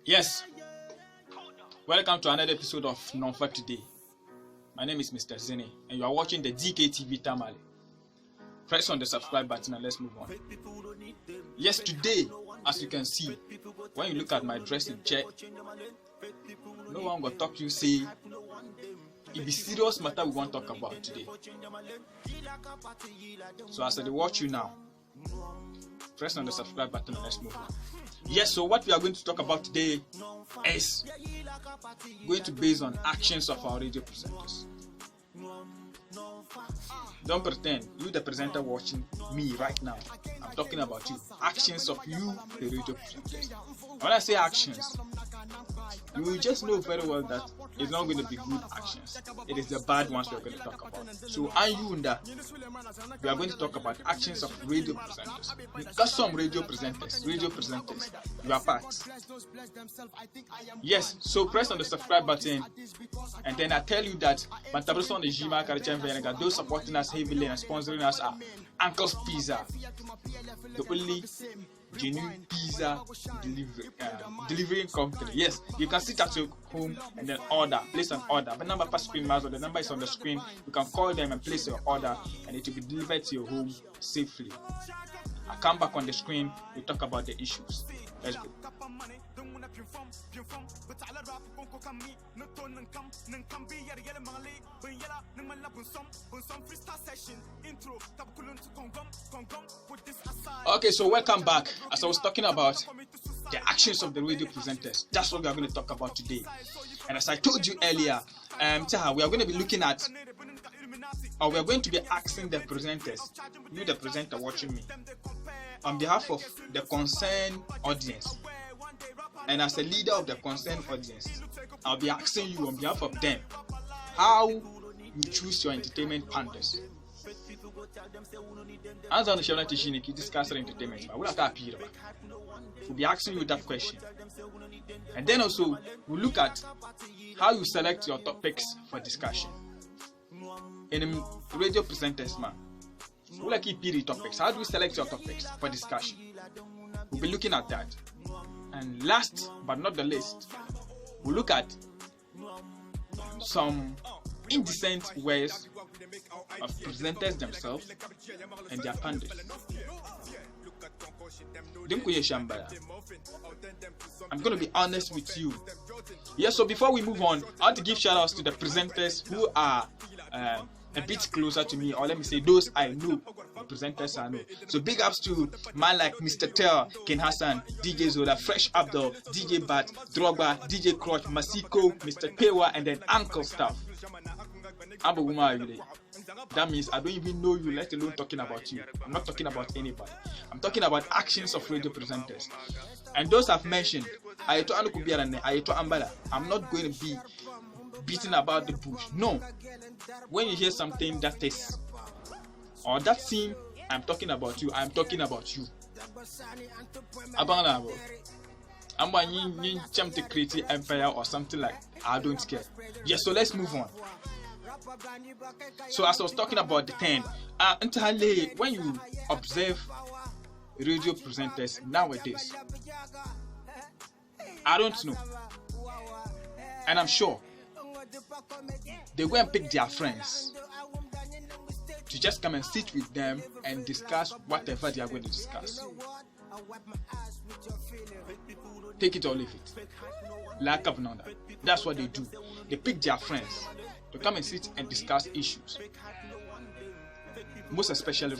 Yes, welcome to another episode of Non-Fat Today. My name is Mr. Zini and you are watching the DKTV Tamale. Press on the subscribe button and let's move on. Yes, today, as you can see, when you look at my dressing chair, no one will talk you say, it be serious matter we want to talk about today. So as I watch you now, press on the subscribe button and let's move on. Yes, so what we are going to talk about today is going to base on actions of our radio presenters. Don't pretend you the presenter watching me right now. I'm talking about you. Actions of you, the radio presenters. When I say actions, you will just know very well that it's not going to be good actions. It is the bad ones we're going to talk about. So, we are going to talk about actions of radio presenters. Because some radio presenters, you are part. Yes, so press on the subscribe button, and then I tell you that Bantabrison the Jima Karichan Venega, those supporting us heavily and sponsoring us are Uncle's Pizza, the only genuine pizza delivering company. Yes, you can sit at your home and then place an order. The number per screen master, the number is on the screen. You can call them and place your order, and it will be delivered to your home safely. I come back on the screen. We talk about the issues. Let's go. Okay, so welcome back. As I was talking about the actions of the radio presenters, that's what we are going to talk about today. And as I told you earlier, we are going to be looking at, or we are going to be asking the presenters, you the presenter watching me, on behalf of the concerned audience, and as a leader of the concerned audience, I'll be asking you on behalf of them how you choose your entertainment partners. As on the channel to discuss entertainment, we'll be asking you that question. And then also we'll look at how you select your topics for discussion. In radio presenters, we'll like keep topics. How do you select your topics for discussion? We'll be looking at that. And last but not the least, we'll look at some indecent ways of presenters themselves and their pundits. I'm going to be honest with you. Yes, so before we move on, I want to give shout outs to the presenters who are a bit closer to me, or let me say those I know, the presenters I know. So big ups to man like Mr. Tel, Ken Hassan, DJ Zola, Fresh Abdul, DJ Bat, Drogba, DJ Crotch, Masiko, Mr. Pewa, and then Uncle Stuff. I'm a woman today. That means I don't even know you, let alone talking about you. I'm not talking about anybody. I'm talking about actions of radio presenters. And those I've mentioned, Ayeto Anukubia and Ayeto Ambala, I'm not going to be beating about the bush. No. When you hear something that is, or that scene, I'm talking about you. I'm talking about you. I'm going to create an empire or something like I don't care. Yes, so let's move on. So as I was talking about the 10, entirely when you observe radio presenters nowadays, I don't know, and I'm sure they go and pick their friends to just come and sit with them and discuss whatever they are going to discuss. Take it or leave it. Lack of none. That's what they do. They pick their friends to come and sit and discuss issues, most especially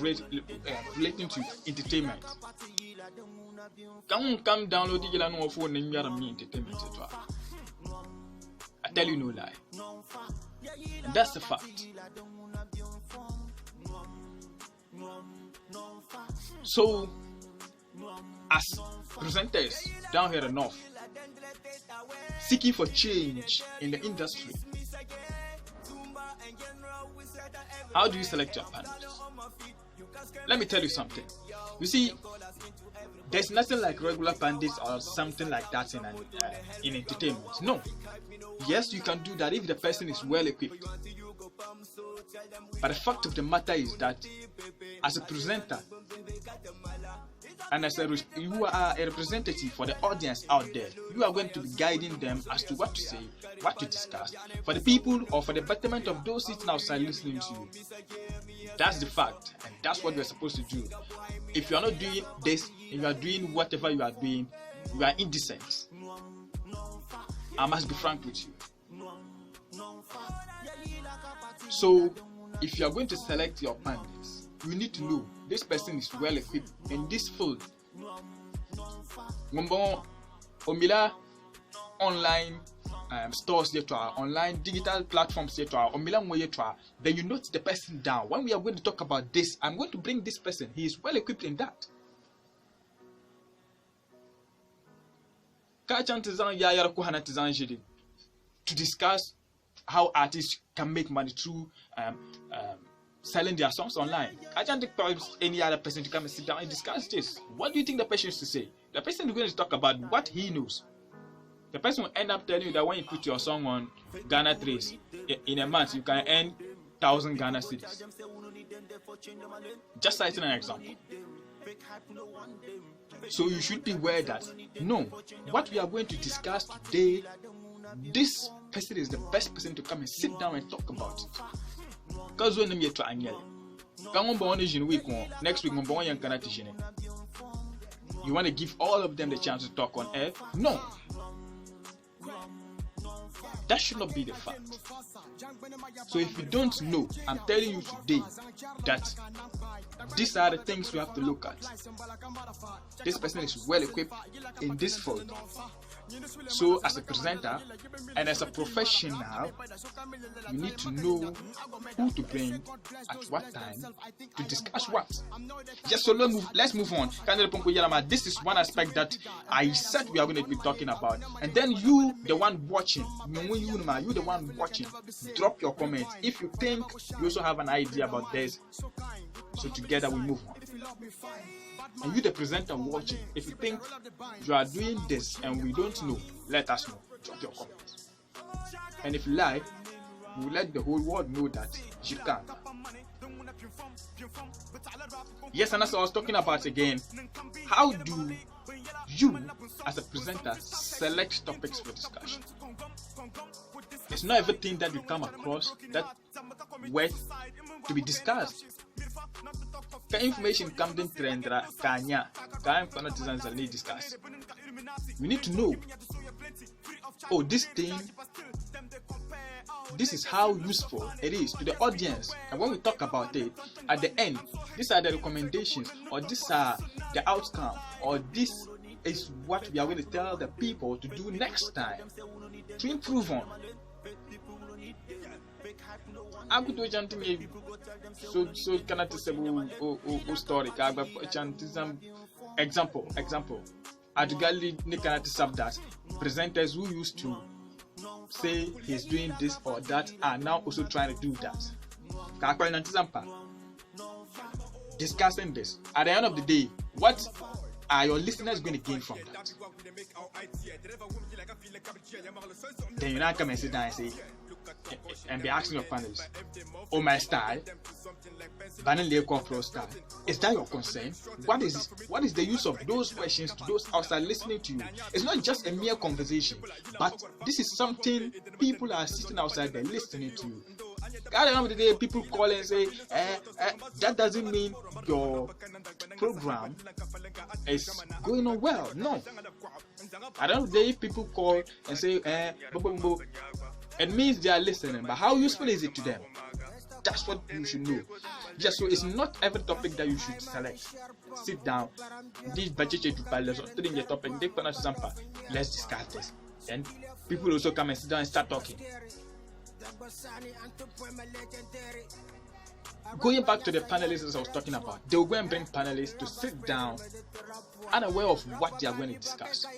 relating to entertainment. Come download the phone and you are entertainment. I tell you no lie, and that's the fact. So, as presenters down here in the north, seeking for change in the industry, how do you select your partners? Let me tell you something. You see, there's nothing like regular bandits or something like that in entertainment. No. Yes, you can do that if the person is well equipped. But the fact of the matter is that as a presenter, And as you are a representative for the audience out there, you are going to be guiding them as to what to say, what to discuss, for the people or for the betterment of those sitting outside listening to you. That's the fact, and that's what we're supposed to do. If you are not doing this, and you are doing whatever you are doing, you are indecent. I must be frank with you. So, if you are going to select your panelists, you need to know this person is well equipped in this field. Omila online stores yet online digital platforms yet then you note the person down. When we are going to talk about this, I'm going to bring this person. He is well equipped in that. To discuss how artists can make money through selling their songs online. I can't take any other person to come and sit down and discuss this. What do you think the person is to say? The person is going to talk about what he knows. The person will end up telling you that when you put your song on Ghana Trace, in a month you can earn 1,000 Ghana cedis. Just citing an example. So you should be aware that no, what we are going to discuss today, this person is the best person to come and sit down and talk about it. Because when you try next week, you want to give all of them the chance to talk on air? No. That should not be the fact. So if you don't know, I'm telling you today that these are the things you have to look at. This person is well equipped in this field. So as a presenter and as a professional, you need to know who to bring at what time to discuss what. Just so let's move on. This is one aspect that I said we are going to be talking about. And then you, the one watching, you the one watching, drop your comments if you think you also have an idea about this. So together we move on. And you, the presenter watching, if you think you are doing this and we don't know, let us know. Drop your comments. And if you like, we'll let the whole world know that you can. Yes, and as I was talking about again, how do you, as a presenter, select topics for discussion? It's not everything that you come across that worth to be discussed. Information comes in trend, discuss. We need to know, oh, this thing, this is how useful it is to the audience. And when we talk about it, at the end, these are the recommendations, or these are the outcome, or this is what we are going to tell the people to do next time to improve on. I'm going to chanting so cannot say story. Example. Adugali Nikanati Sabdas, presenters who used to say he's doing this or that are now also trying to do that. Discussing this. At the end of the day, what are your listeners going to gain from that? Then you now come and sit down and say, and be asking your panelists, oh, my style, style, is that your concern? What is the use of those questions to those outside listening to you? It's not just a mere conversation, but this is something people are sitting outside there listening to you. At the end of the day, people call and say, that doesn't mean your program is going on well. No. At the end of the day, if people call and say, it means they are listening, but how useful is it to them? That's what you should know. Just so it's not every topic that you should select. Sit down, this budget to the topic, let's discuss this. Then people also come and sit down and start talking. Going back to the panelists I was talking about, they will go and bring panelists to sit down unaware of what they are going to discuss. A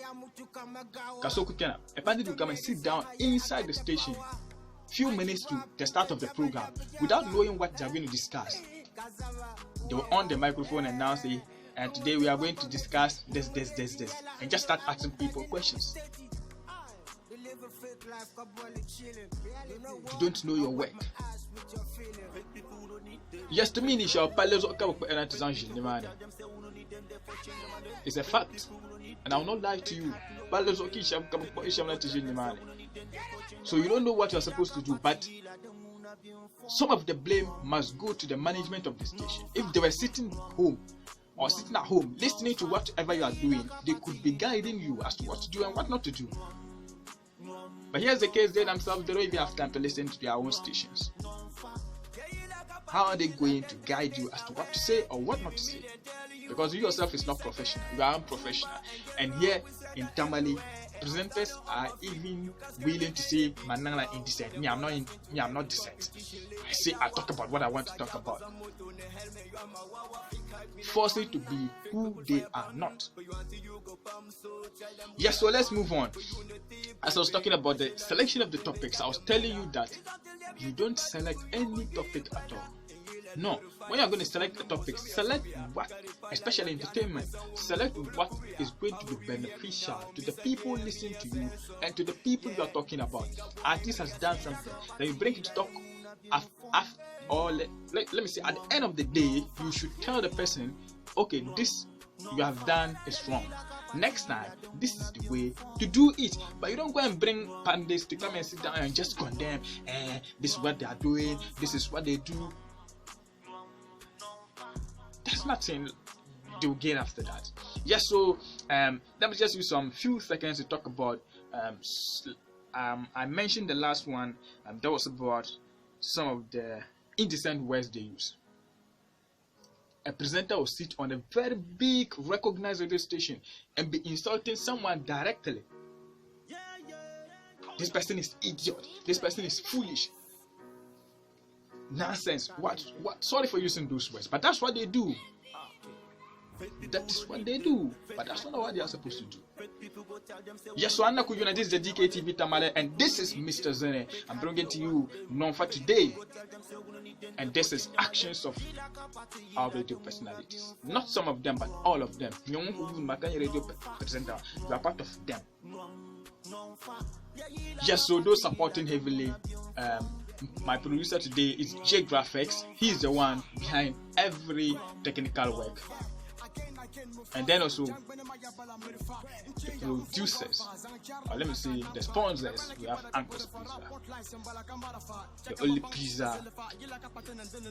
panelist will come and sit down inside the station few minutes to the start of the program without knowing what they are going to discuss. They will on the microphone and now say, and today we are going to discuss this, and just start asking people questions. You don't know your work. Yes, to me, it's a fact, and I will not lie to you. So you don't know what you are supposed to do, but some of the blame must go to the management of the station. If they were sitting at home listening to whatever you are doing, they could be guiding you as to what to do and what not to do. But here's the case: they themselves, they don't even have time to listen to their own stations. How are they going to guide you as to what to say or what not to say? Because you yourself is not professional, you are unprofessional. And here in Tamale, presenters are even willing to say, "Manana indecent. Me, I'm not decent. I talk about what I want to talk about." Forcing to be who they are not. Yes, so let's move on. As I was talking about the selection of the topics, I was telling you that you don't select any topic at all. No, when you're going to select a topic, select what, especially entertainment, select what is going to be beneficial to the people listening to you and to the people you are talking about. Artist has done something, then you bring it to talk let me say, at the end of the day, you should tell the person, okay, this you have done is wrong. Next time, this is the way to do it. But you don't go and bring pandas to come and sit down and just condemn, this is what they are doing, this is what they do. There's nothing they'll gain after that. Yes, so let me just use some few seconds to talk about I mentioned the last one, that was about some of the indecent words they use. A presenter will sit on a very big recognized radio station and be insulting someone directly. This person is idiot, this person is foolish, nonsense, what sorry for using those words, but that's what they do. That is what they do, but that's not what they are supposed to do. Yes, so Anna Kuyuna, this is the DKTV Tamale, and this is Mr. Zene. I'm bringing to you Nonfa today, and this is actions of our radio personalities. Not some of them, but all of them. You are part of them. Yes, so those supporting heavily. My producer today is J Graphics. He's the one behind every technical work. And then also the producers, or let me say the sponsors. We have Anchor's Pizza, the only pizza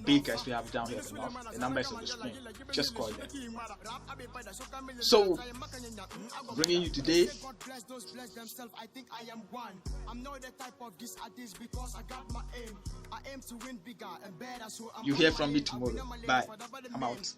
bakers we have down here in North. The number is on the screen, just call them. So bringing you today, you hear from me tomorrow. Bye, I'm out.